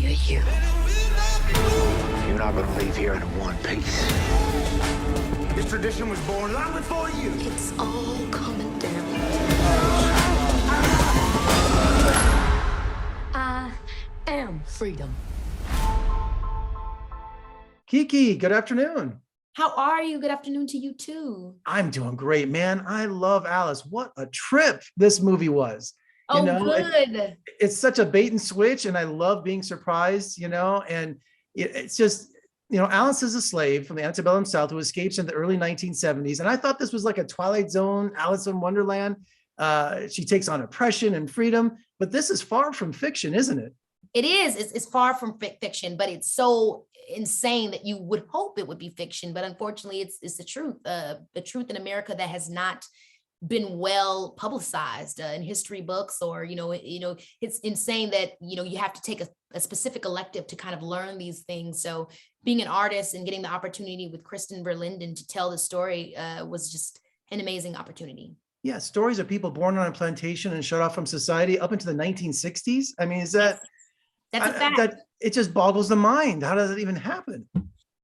rescue you. You're not gonna leave here in one piece. This tradition was born long before you. It's all coming down. I am freedom. Keke, good afternoon. How are you? Good afternoon to you too. I'm doing great, man. I love Alice. What a trip this movie was. Oh, good. It's such a bait and switch, and I love being surprised, and it's just, Alice is a slave from the antebellum South who escapes in the early 1970s. And I thought this was like a Twilight Zone, Alice in Wonderland. She takes on oppression and freedom, but this is far from fiction, isn't it? It is. It's far from fiction, but it's so insane that you would hope it would be fiction. But unfortunately, it's the truth. The truth in America that has not been well publicized in history books, or it's insane that you have to take a specific elective to kind of learn these things. So being an artist and getting the opportunity with Kristen Verlinden to tell the story was just an amazing opportunity. Yeah, stories of people born on a plantation and shut off from society up into the 1960s. I mean, is that that's a fact. It just boggles the mind. How does it even happen?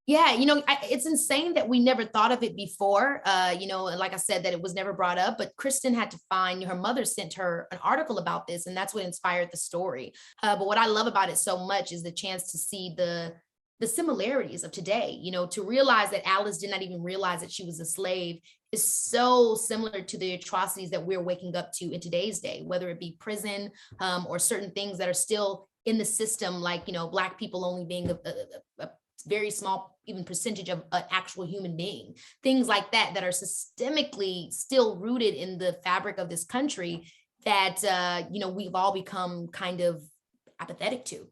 Yeah, it's insane that we never thought of it before, and like I said, that it was never brought up, but Kristen had to find, her mother sent her an article about this, and that's what inspired the story. But what I love about it so much is the chance to see the similarities of today, to realize that Alice did not even realize that she was a slave is so similar to the atrocities that we're waking up to in today's day, whether it be prison or certain things that are still in the system, like, Black people only being a very small even percentage of an actual human being, things like that are systemically still rooted in the fabric of this country that, we've all become kind of apathetic to.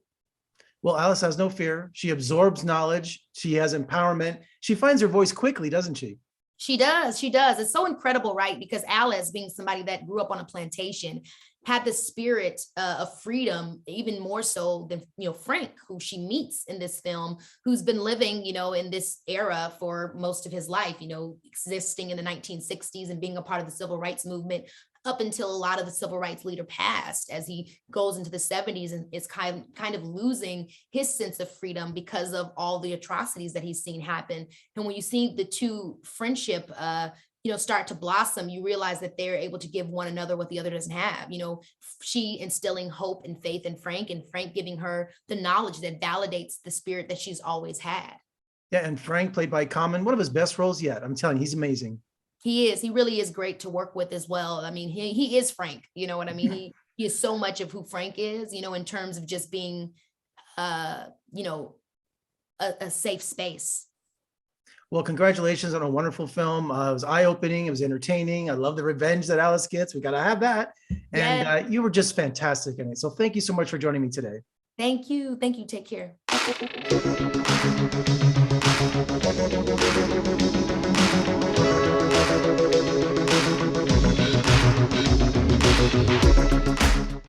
Well, Alice has no fear. She absorbs knowledge. She has empowerment. She finds her voice quickly, doesn't she? She does. She does. It's so incredible, right? Because Alice, being somebody that grew up on a plantation, had the spirit of freedom, even more so than, Frank, who she meets in this film, who's been living, in this era for most of his life, existing in the 1960s and being a part of the civil rights movement up until a lot of the civil rights leader passed, as he goes into the 70s and is kind of losing his sense of freedom because of all the atrocities that he's seen happen. And when you see the two friendship, start to blossom, you realize that they're able to give one another what the other doesn't have. She instilling hope and faith in Frank, and Frank giving her the knowledge that validates the spirit that she's always had. Yeah, and Frank, played by Common, one of his best roles yet. I'm telling you, he's amazing. He is. He really is great to work with as well. I mean, he is Frank. You know what I mean? He is so much of who Frank is, in terms of just being, a safe space. Well, congratulations on a wonderful film. It was eye-opening. It was entertaining. I love the revenge that Alice gets. We got to have that. And you were just fantastic in it. So thank you so much for joining me today. Thank you. Thank you. Take care. Thank you.